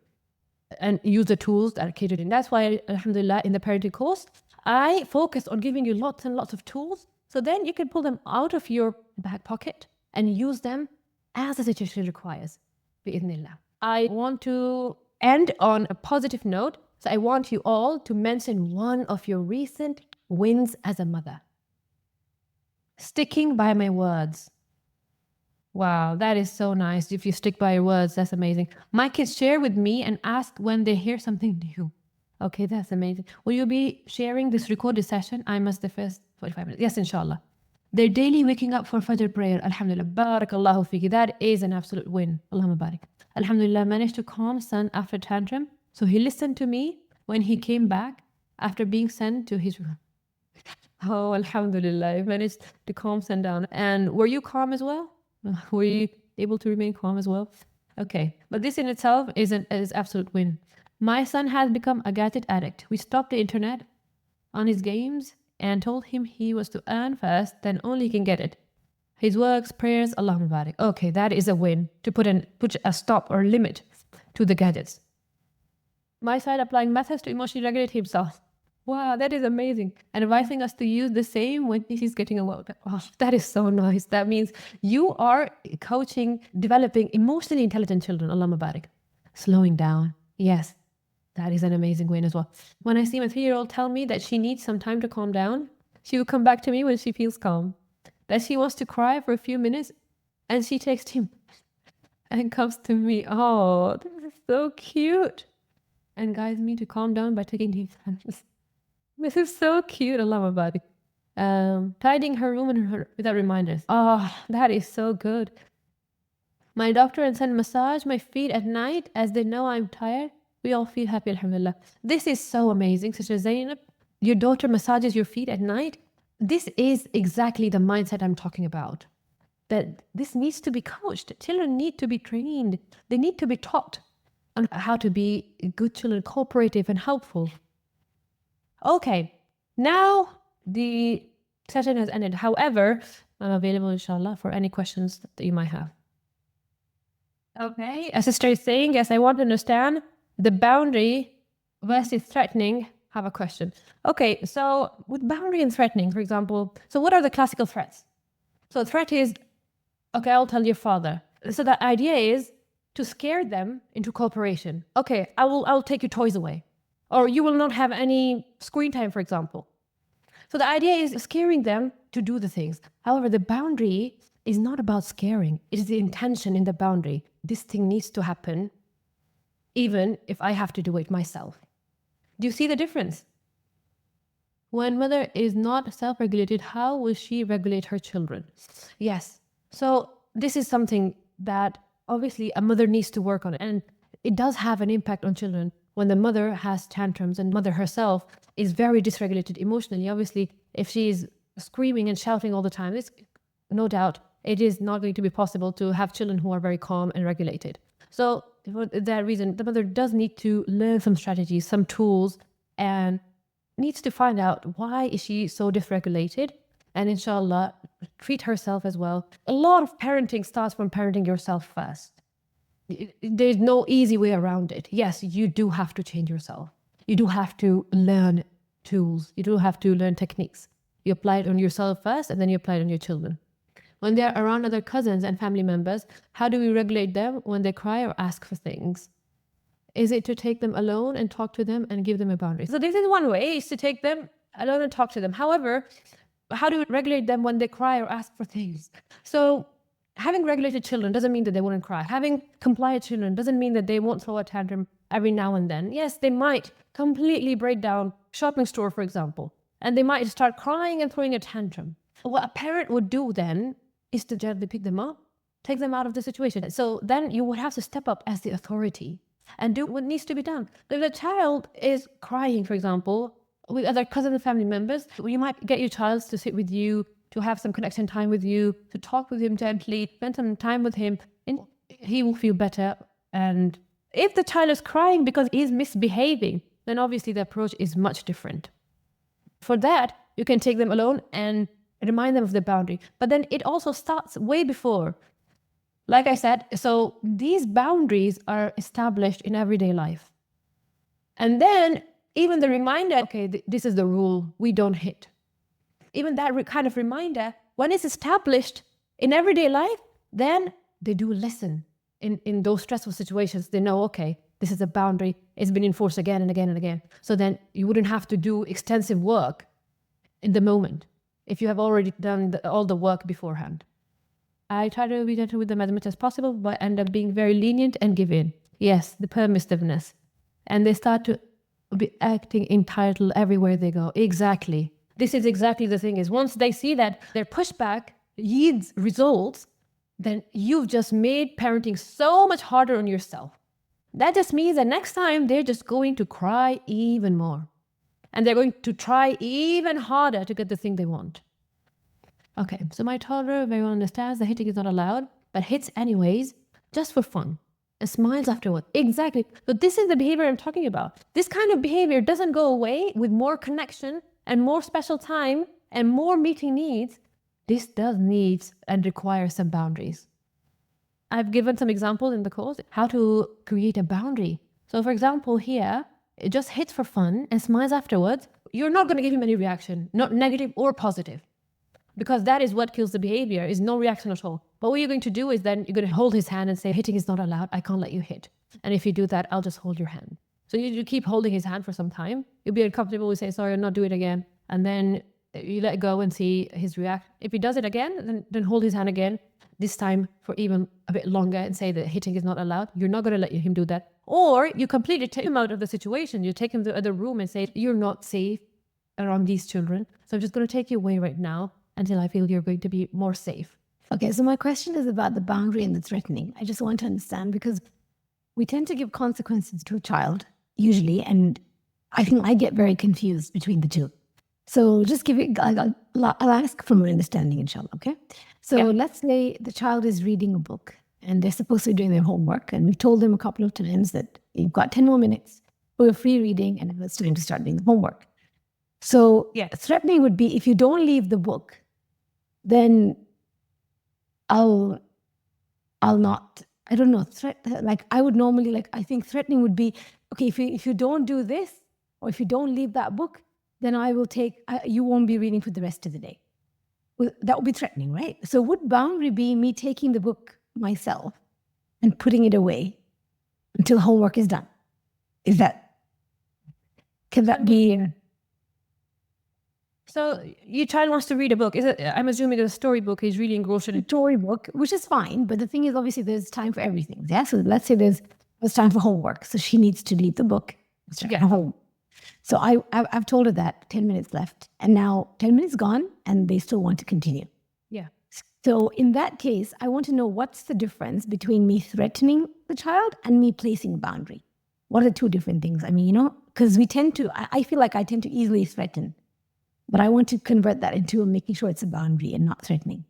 and use the tools that are catered in. That's why, alhamdulillah, in the parenting course, I focus on giving you lots and lots of tools, so then you can pull them out of your back pocket and use them as the situation requires. Bi'idhnillah. I want to end on a positive note. So I want you all to mention one of your recent wins as a mother. Sticking by my words. Wow, that is so nice. If you stick by your words, that's amazing. My kids share with me and ask when they hear something new. Okay, that's amazing. Will you be sharing this recorded session? I must the first 45 minutes. Yes, inshallah. They're daily waking up for Fajr prayer. Alhamdulillah. Barakallahu fiki. That is an absolute win. Allahumma barik. Alhamdulillah, managed to calm son after tantrum. So he listened to me when he came back after being sent to his room. Oh, alhamdulillah. I managed to calm son down. And were you calm as well? Were you able to remain calm as well? Okay. But this in itself is absolute win. My son has become a gadget addict. We stopped the internet on his games and told him he was to earn first, then only he can get it. His works, prayers, Allahumma barik. Okay, that is a win, to put a stop or limit to the gadgets. My side applying methods to emotionally regulate himself. Wow, that is amazing. And advising us to use the same when he's getting alone. Oh, that is so nice. That means you are coaching, developing emotionally intelligent children. Allahumma barik. Slowing down. Yes. That is an amazing win as well. When I see my 3-year-old tell me that she needs some time to calm down, she will come back to me when she feels calm. That she wants to cry for a few minutes, and she takes him and comes to me. Oh, this is so cute. And guides me to calm down by taking deep breaths. This is so cute. Allahumma barik. Tidying her room and without reminders. Oh, that is so good. My doctor and son massage my feet at night as they know I'm tired. We all feel happy, alhamdulillah. This is so amazing. Sister Zainab, your daughter massages your feet at night. This is exactly the mindset I'm talking about. That this needs to be coached. Children need to be trained. They need to be taught on how to be good children, cooperative and helpful. Okay, now the session has ended. However, I'm available, inshallah, for any questions that you might have. Okay, a sister is saying, yes, I want to understand the boundary versus threatening. Have a question. Okay, so with boundary and threatening, for example, so what are the classical threats? So threat is, okay, I'll tell your father. So the idea is to scare them into cooperation. Okay, I'll take your toys away. Or you will not have any screen time, for example. So the idea is scaring them to do the things. However, the boundary is not about scaring. It is the intention in the boundary. This thing needs to happen, even if I have to do it myself. Do you see the difference? When mother is not self-regulated, how will she regulate her children? Yes. So this is something that obviously a mother needs to work on. And it does have an impact on children when the mother has tantrums and mother herself is very dysregulated emotionally. Obviously, if she is screaming and shouting all the time, it's no doubt it is not going to be possible to have children who are very calm and regulated. So for that reason, the mother does need to learn some strategies, some tools, and needs to find out why is she so dysregulated, and inshallah, treat herself as well. A lot of parenting starts from parenting yourself first. There's no easy way around it. Yes, you do have to change yourself. You do have to learn tools. You do have to learn techniques. You apply it on yourself first, and then you apply it on your children. When they're around other cousins and family members, how do we regulate them when they cry or ask for things? Is it to take them alone and talk to them and give them a boundary? So this is one way, is to take them alone and talk to them. However, how do we regulate them when they cry or ask for things? So having regulated children doesn't mean that they wouldn't cry. Having compliant children doesn't mean that they won't throw a tantrum every now and then. Yes, they might completely break down, shopping store, for example, and they might start crying and throwing a tantrum. What a parent would do then is to gently pick them up, take them out of the situation. So then you would have to step up as the authority and do what needs to be done. If the child is crying, for example, with other cousins and family members, you might get your child to sit with you, to have some connection time with you, to talk with him gently, spend some time with him, and he will feel better. And if the child is crying because he's misbehaving, then obviously the approach is much different. For that, you can take them alone and remind them of the boundary. But then it also starts way before. Like I said, so these boundaries are established in everyday life. And then even the reminder, okay, this is the rule, we don't hit. Even that kind of reminder, when it's established in everyday life, then they do listen. In those stressful situations, they know, okay, this is a boundary, it's been enforced again and again and again. So then you wouldn't have to do extensive work in the moment if you have already done all the work beforehand. I try to be gentle with them as much as possible, but end up being very lenient and give in. Yes, the permissiveness. And they start to be acting entitled everywhere they go. Exactly. This is exactly the thing is once they see that their pushback yields results, then you've just made parenting so much harder on yourself. That just means that next time they're just going to cry even more. And they're going to try even harder to get the thing they want. Okay, so my toddler very well understands that hitting is not allowed, but hits anyways, just for fun, and smiles afterward. Exactly. So this is the behavior I'm talking about. This kind of behavior doesn't go away with more connection and more special time and more meeting needs. This does need and require some boundaries. I've given some examples in the course how to create a boundary. So for example, here, it just hits for fun and smiles afterwards. You're not going to give him any reaction, not negative or positive. Because that is what kills the behavior, is no reaction at all. But what you're going to do is then you're going to hold his hand and say, hitting is not allowed, I can't let you hit. And if you do that, I'll just hold your hand. So you keep holding his hand for some time. You'll be uncomfortable, you say, sorry, I'll not do it again. And then you let go and see his reaction. If he does it again, then hold his hand again, this time for even a bit longer and say that hitting is not allowed. You're not going to let him do that. Or you completely take him out of the situation. You take him to the other room and say, you're not safe around these children. So I'm just going to take you away right now until I feel you're going to be more safe. Okay, so my question is about the boundary and the threatening. I just want to understand because we tend to give consequences to a child, usually, and I think I get very confused between the two. So just give it, I'll ask from my understanding, inshallah, okay? So let's say the child is reading a book and they're supposed to be doing their homework, and we've told them a couple of times that you've got 10 more minutes for free reading and it's time to start doing the homework. So threatening would be, if you don't leave the book, then I'll not, I don't know, like I would normally, like, I think threatening would be, okay, if you don't do this, or if you don't leave that book, then I will you won't be reading for the rest of the day. Well, that would be threatening, right? So would boundary be me taking the book myself and putting it away until homework is done? Can that be... So your child wants to read a book. I'm assuming it's a storybook. He's really engrossed in a storybook, which is fine. But the thing is, obviously, there's time for everything. Yeah. So let's say there's time for homework. So she needs to leave the book. Home. So I've told her that 10 minutes left, and now 10 minutes gone, and they still want to continue. Yeah. So in that case, I want to know what's the difference between me threatening the child and me placing a boundary. What are the two different things? I mean, because I feel like I tend to easily threaten. But I want to convert that into making sure it's a boundary and not threatening.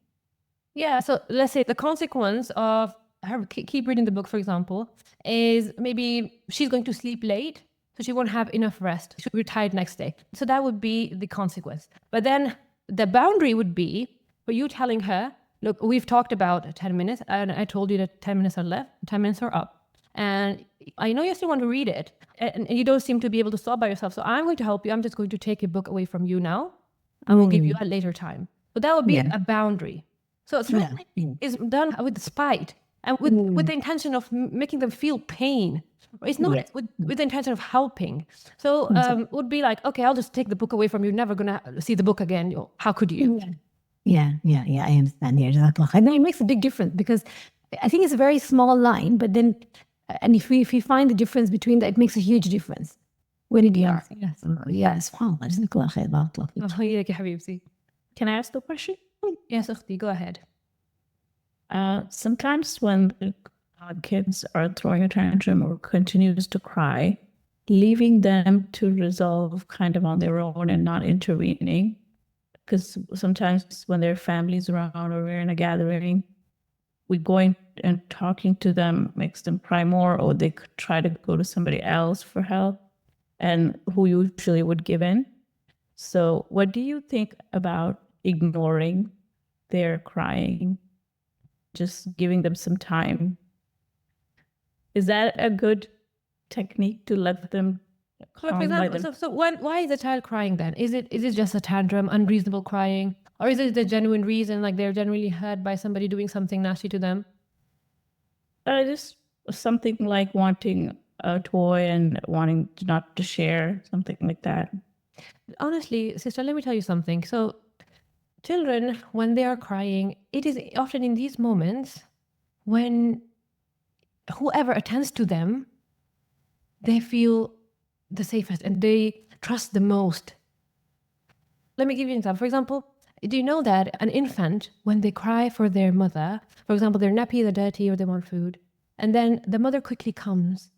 Yeah, so let's say the consequence of her keep reading the book, for example, is maybe she's going to sleep late, so she won't have enough rest. She'll be tired next day. So that would be the consequence. But then the boundary would be for you telling her look, we've talked about 10 minutes and I told you that 10 minutes are left, 10 minutes are up. And I know you still want to read it and you don't seem to be able to stop by yourself. So I'm going to help you. I'm just going to take a book away from you now. I will give you at a later time. So that would be a boundary. So threatening is done with spite and with the intention of making them feel pain. It's not with the intention of helping. So would be like, okay, I'll just take the book away from you. Never gonna see the book again. How could you? Yeah. I understand. Yeah, Jazakallah. I know it makes a big difference because I think it's a very small line, but then, and if we find the difference between that, it makes a huge difference. When it is. Yes. SubhanAllah. Jazakallah khair. Barakallah feek. Can I ask the question? Yes, Ukhti, go ahead. Sometimes when kids are throwing a tantrum or continues to cry, leaving them to resolve kind of on their own and not intervening, because sometimes when their family's around or we're in a gathering, we going and talking to them makes them cry more, or they could try to go to somebody else for help and who usually would give in. So what do you think about ignoring their crying, just giving them some time? Is that a good technique to let them For example, so why is the child crying then? Is it just a tantrum, unreasonable crying? Or is it the genuine reason, like they're genuinely hurt by somebody doing something nasty to them? Just something like wanting a toy and wanting not to share, something like that. Honestly, sister, let me tell you something. So children, when they are crying, it is often in these moments when whoever attends to them, they feel the safest and they trust the most. Let me give you an example. For example, do you know that an infant, when they cry for their mother, for example, their nappies are dirty or they want food, and then the mother quickly comes.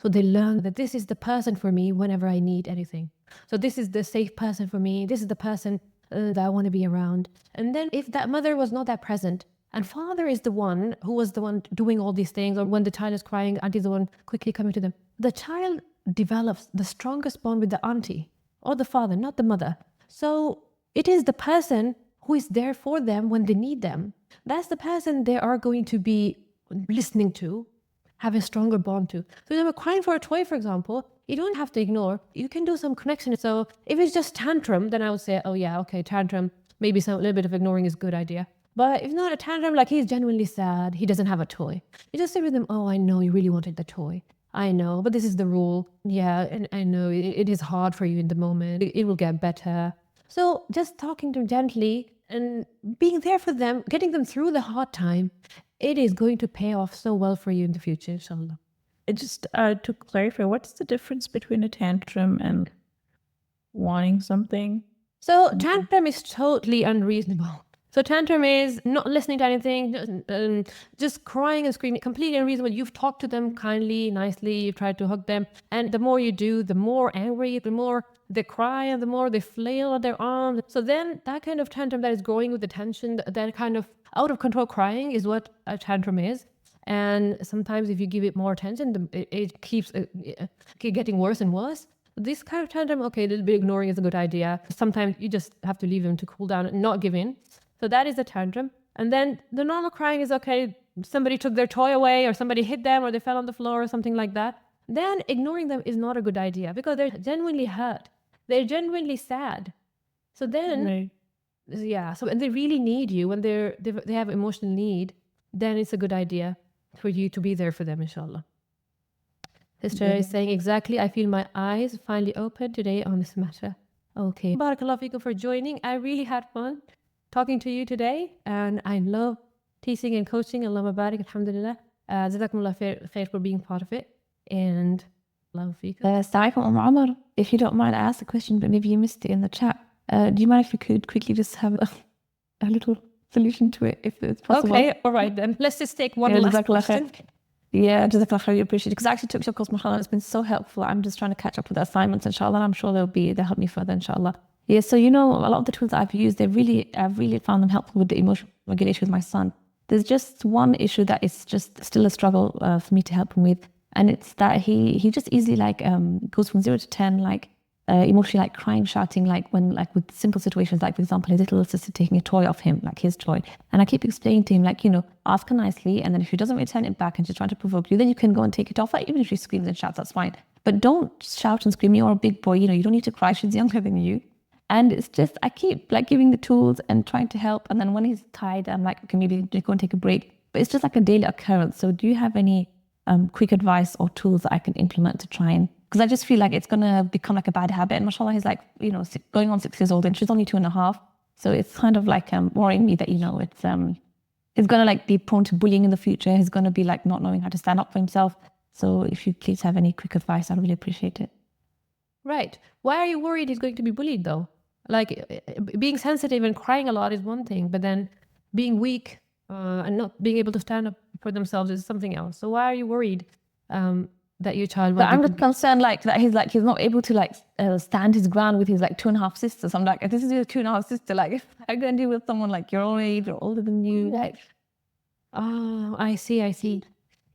So they learn that this is the person for me whenever I need anything. So this is the safe person for me. This is the person that I want to be around. And then if that mother was not that present, and father is the one who was the one doing all these things, or when the child is crying, auntie is the one quickly coming to them, the child develops the strongest bond with the auntie or the father, not the mother. So it is the person who is there for them when they need them. That's the person they are going to be listening to, have a stronger bond to. So if they were crying for a toy, for example, you don't have to ignore. You can do some connection. So if it's just tantrum, then I would say, oh yeah, okay, tantrum, maybe a little bit of ignoring is a good idea. But if not a tantrum, like he's genuinely sad, he doesn't have a toy, you just say with him, oh, I know you really wanted the toy. I know, but this is the rule. Yeah, and I know it is hard for you in the moment. It will get better. So just talking to them gently and being there for them, getting them through the hard time, it is going to pay off so well for you in the future, inshallah. Just to clarify, what's the difference between a tantrum and wanting something? So tantrum is totally unreasonable. So tantrum is not listening to anything, just crying and screaming, completely unreasonable. You've talked to them kindly, nicely, you've tried to hug them. And the more you do, the more angry, the more they cry and the more they flail on their arms. So then that kind of tantrum that is growing with the tension, that kind of out of control crying is what a tantrum is. And sometimes if you give it more attention, it keeps getting worse and worse. This kind of tantrum, okay, a little bit ignoring is a good idea. Sometimes you just have to leave them to cool down and not give in. So that is a tantrum. And then the normal crying is, okay, somebody took their toy away or somebody hit them or they fell on the floor or something like that. Then ignoring them is not a good idea because they're genuinely hurt. They're genuinely sad. So then, and they really need you when they have emotional need, then it's a good idea for you to be there for them, inshallah. Sister is saying, exactly, I feel my eyes finally open today on this matter. Okay. Barakallahu feekum for joining. I really had fun talking to you today, and I love teaching and coaching. Allahumma barik, alhamdulillah. Jazakumullah khair for being part of it, and love feekum. Assalamualaikum, Omar. If you don't mind, I asked a question, but maybe you missed it in the chat. Do you mind if we could quickly just have a little solution to it, if it's possible? Okay, all right then. Let's just take one last question. Yeah, Jazakallah khair, we appreciate it. Because I actually took your course, mashallah, it's been so helpful. I'm just trying to catch up with the assignments, inshallah. I'm sure they'll help me further, inshallah. Yeah, so a lot of the tools I've used, I've really found them helpful with the emotional regulation with my son. There's just one issue that is just still a struggle for me to help him with, and it's that he just easily goes from 0 to 10 emotionally like crying, shouting, like when like with simple situations, like for example his little sister taking a toy off him, like his toy, and I keep explaining to him like, you know, ask her nicely, and then if she doesn't return it back and she's trying to provoke you, then you can go and take it off her. Even if she screams and shouts, that's fine, but don't shout and scream. You're a big boy, you know, you don't need to cry, she's younger than you. And it's just, I keep like giving the tools and trying to help, and then when he's tired I'm like, okay, maybe go and take a break. But it's just like a daily occurrence. So do you have any quick advice or tools that I can implement to try and, because I just feel like it's going to become like a bad habit. And mashallah, he's like, you know, going on 6 years old and she's only 2.5. So it's kind of like worrying me that, you know, it's going to like be prone to bullying in the future. He's going to be like not knowing how to stand up for himself. So if you please have any quick advice, I'd really appreciate it. Right. Why are you worried he's going to be bullied though? Like being sensitive and crying a lot is one thing, but then being weak and not being able to stand up for themselves is something else. So why are you worried that your child But might I'm be just concerned like that he's not able to like stand his ground with his like 2.5 sisters. I'm like, this is your 2.5 sister. Like, if I go and deal with someone like your own age or older than you, like. Oh, I see.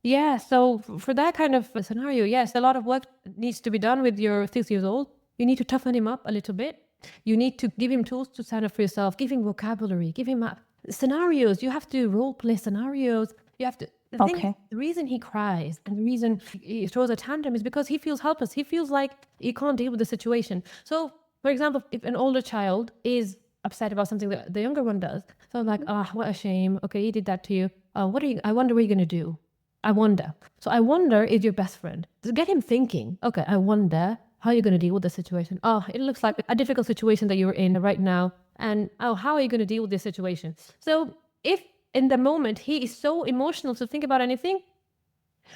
Yeah, so for that kind of scenario, yes, a lot of work needs to be done with your 6 years old. You need to toughen him up a little bit. You need to give him tools to stand up for yourself, give him vocabulary, give him scenarios. You have to role play scenarios. You have to. The reason he cries and the reason he throws a tantrum is because he feels helpless. He feels like he can't deal with the situation. So, for example, if an older child is upset about something that the younger one does, so I'm like, what a shame. Okay, he did that to you. I wonder what you're going to do. I wonder. So I wonder is your best friend. To get him thinking, okay, I wonder how you're going to deal with the situation. Oh, it looks like a difficult situation that you're in right now. And how are you going to deal with this situation? So if in the moment he is so emotional to think about anything,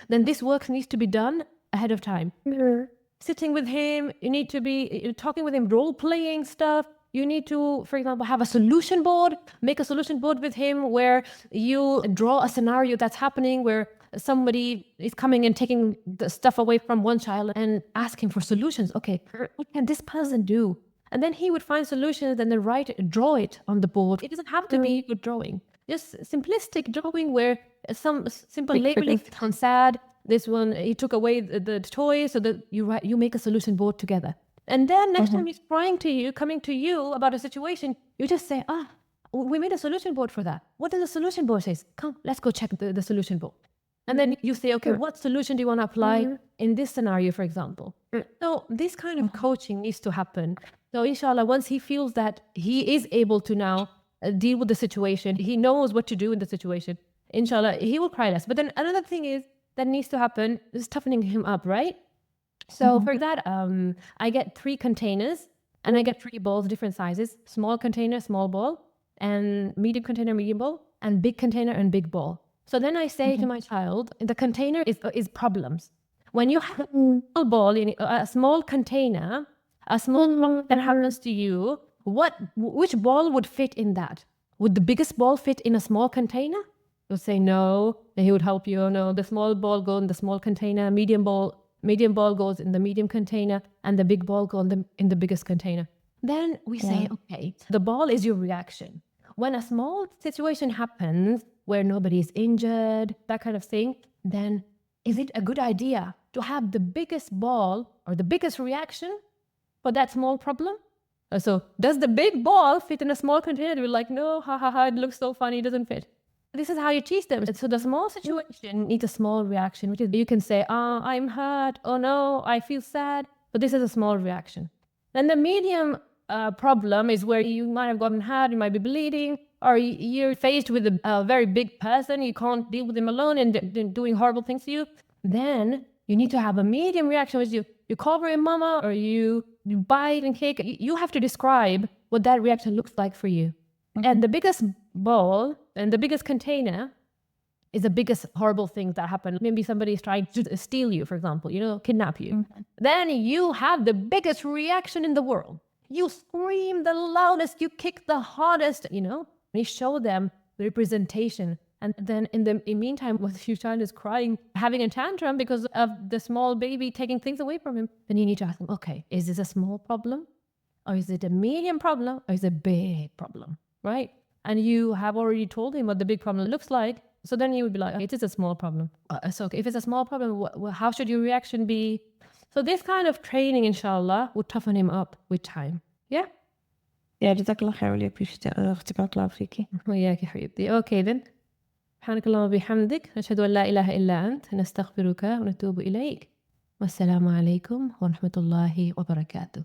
then this work needs to be done ahead of time. Sitting with him, you need to be talking with him, role-playing stuff. You need to, for example, have a solution board, make a solution board with him where you draw a scenario that's happening where somebody is coming and taking the stuff away from one child and ask him for solutions. Okay, what can this person do? And then he would find solutions and then draw it on the board. It doesn't have to be good drawing. Just simplistic drawing where some simple labeling sounds sad. This one, he took away the toy so that you make a solution board together. And then next time he's coming to you about a situation, you just say, we made a solution board for that. What does the solution board say? Come, let's go check the solution board. And then you say, okay, what solution do you want to apply in this scenario, for example? So this kind of coaching needs to happen. So inshallah, once he feels that he is able to now deal with the situation, he knows what to do in the situation, inshallah, he will cry less. But then another thing that needs to happen is toughening him up, right? So for that, I get 3 containers and I get 3 balls, different sizes, small container, small ball, and medium container, medium ball, and big container and big ball. So then I say to my child, the container is problems. When you have a small ball in a small container, a small ball that happens to you, which ball would fit in that? Would the biggest ball fit in a small container? You'll say no, and he would help you. No, the small ball goes in the small container, medium ball goes in the medium container, and the big ball goes in the biggest container. Then we say, okay, the ball is your reaction. When a small situation happens where nobody is injured, that kind of thing, then is it a good idea to have the biggest ball or the biggest reaction for that small problem? So does the big ball fit in a small container? We're like, no, it looks so funny, it doesn't fit. This is how you teach them. So the small situation needs a small reaction, which is you can say, I'm hurt. Oh no, I feel sad. But this is a small reaction. Then the medium problem is where you might have gotten hurt, you might be bleeding, or you're faced with a very big person. You can't deal with him alone and doing horrible things to you. Then you need to have a medium reaction, which you cover your mama or you bite and kick. You have to describe what that reaction looks like for you. And the biggest ball and the biggest container is the biggest horrible thing that happened. Maybe somebody is trying to steal you, for example, kidnap you. Then you have the biggest reaction in the world. You scream the loudest, you kick the hardest, You show them the representation. And then in the meantime, when your child is crying, having a tantrum because of the small baby taking things away from him, then you need to ask them, okay, is this a small problem? Or is it a medium problem? Or is it a big problem? Right? And you have already told him what the big problem looks like. So then you would be like, it is a small problem. So if it's a small problem, how should your reaction be? So this kind of training, inshallah, would toughen him up with time. Yeah? Yeah, جزاك الله خير. Really appreciate it. أختي بارك الله فيكي. وياك يا حبيبتي. Okay then. سبحانك اللهم وبحمدك نشهد أن لا إله إلا أنت نستغفرك ونتوب إليك. والسلام عليكم ورحمة الله وبركاته.